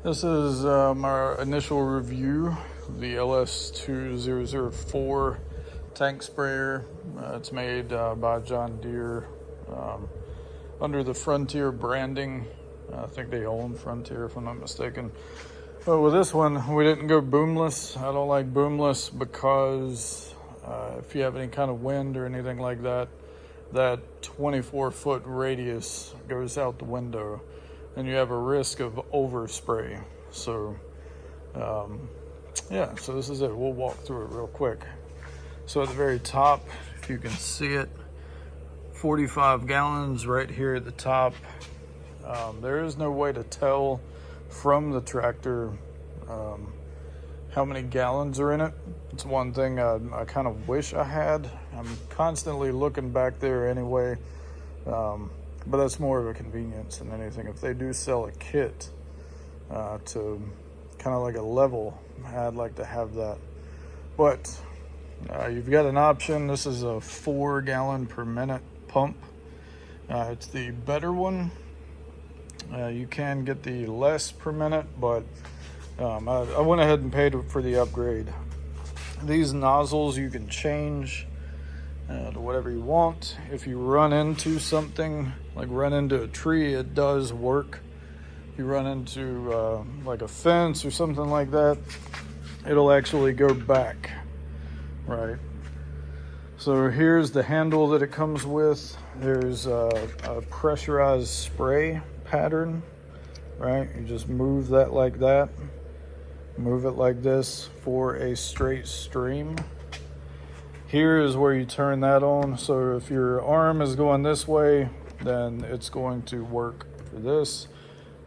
This is our initial review of the LS2004 tank sprayer. It's made by John Deere under the Frontier branding. I think they own Frontier if I'm not mistaken. But with this one, we didn't go boomless. I don't like boomless because if you have any kind of wind or anything like that, that 24-foot radius goes out the window and you have a risk of overspray. So yeah, so this is it. We'll walk through it real quick. So at the very top, if you can see it, 45 gallons right here at the top. There is no way to tell from the tractor how many gallons are in it. It's one thing I kind of wish I had. I'm constantly looking back there anyway, but that's more of a convenience than anything. If they do sell a kit to kind of like a level, I'd like to have that. But you've got an option. This is a 4 gallon per minute pump. It's the better one. You can get the less per minute, but I went ahead and paid for the upgrade. These nozzles you can change to whatever you want. If you run into something, like run into a tree, it does work. If you run into like a fence or something like that, it'll actually go back, right? So here's the handle that it comes with. There's a pressurized spray pattern, right? You just move that like that. Move it like this for a straight stream. Here is where you turn that on. So if your arm is going this way, then it's going to work for this.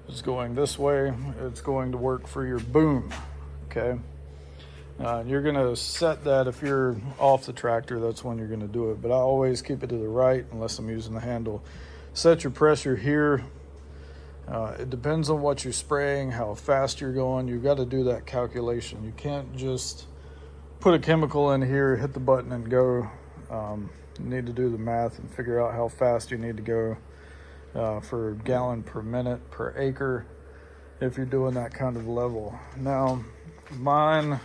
If it's going this way, it's going to work for your boom, okay? You're gonna set that if you're off the tractor, that's when you're gonna do it. But I always keep it to the right unless I'm using the handle. Set your pressure here. It depends on what you're spraying, how fast you're going. You've got to do that calculation. You can't just put a chemical in here, hit the button and go. You need to do the math and figure out how fast you need to go for gallon per minute per acre if you're doing that kind of level. Now, mine,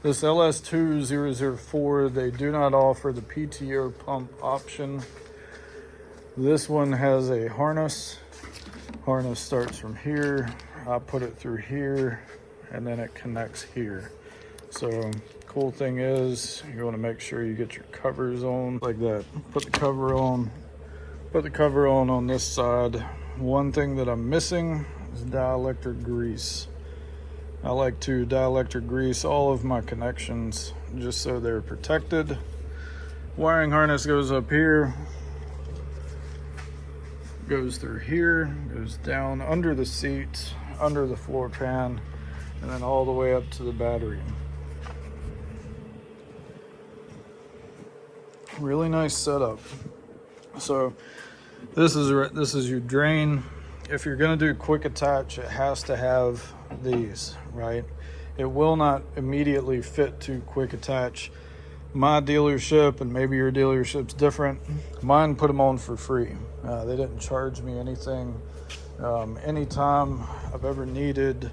this LS2004, they do not offer the PTO pump option. This one has a harness. Harness starts from here. I put it through here and then it connects here. So cool thing is you want to make sure you get your covers on like that. Put the cover on. Put the cover on this side. One thing that I'm missing is dielectric grease. I like to dielectric grease all of my connections just so they're protected. Wiring harness goes up here. Goes through here, goes down under the seat, under the floor pan, and then all the way up to the battery. Really nice setup. So this is your drain. If you're gonna do quick attach, it has to have these, right? It will not immediately fit to quick attach. My dealership, and maybe your dealership's different, mine put them on for free. They didn't charge me anything. Anytime I've ever needed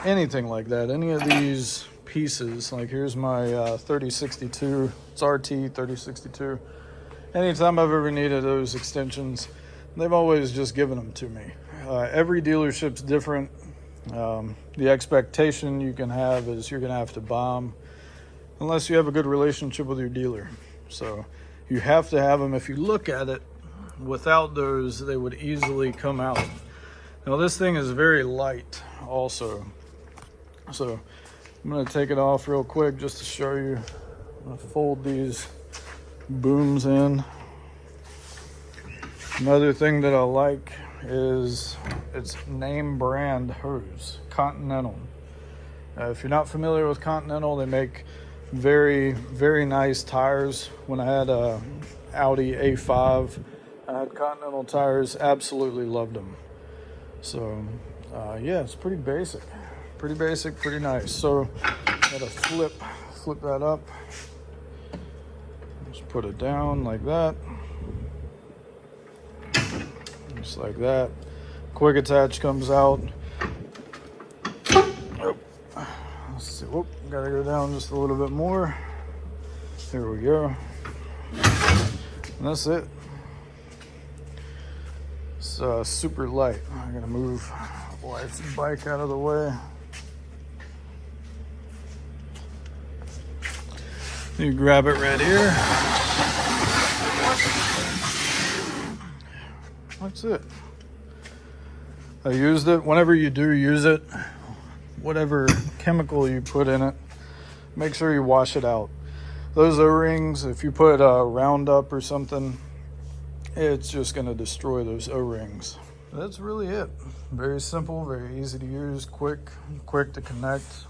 anything like that, any of these pieces, like here's my 3062, it's RT 3062. Anytime I've ever needed those extensions, they've always just given them to me. Every dealership's different. The expectation you can have is you're gonna have to buy them unless you have a good relationship with your dealer. So you have to have them. If you look at it, without those, they would easily come out. Now this thing is very light also. So I'm gonna take it off real quick just to show you. I'm gonna fold these booms in. Another thing that I like is its name brand hose, Continental. If you're not familiar with Continental, they make very, very nice tires. When I had a Audi A5, I had Continental tires, absolutely loved them. So yeah, it's pretty basic, pretty nice. So gotta flip that up. Just put it down like that. Just like that. Quick attach comes out. Oh. Let's see. Whoop, gotta go down just a little bit more. There we go. And that's it. It's super light. I'm gonna move wife's bike out of the way. You grab it right here. That's it. I used it. Whenever you do use it, whatever chemical you put in it, make sure you wash it out. Those O-rings, if you put Roundup or something, it's just going to destroy those O-rings. That's really it. Very simple, very easy to use, quick to connect.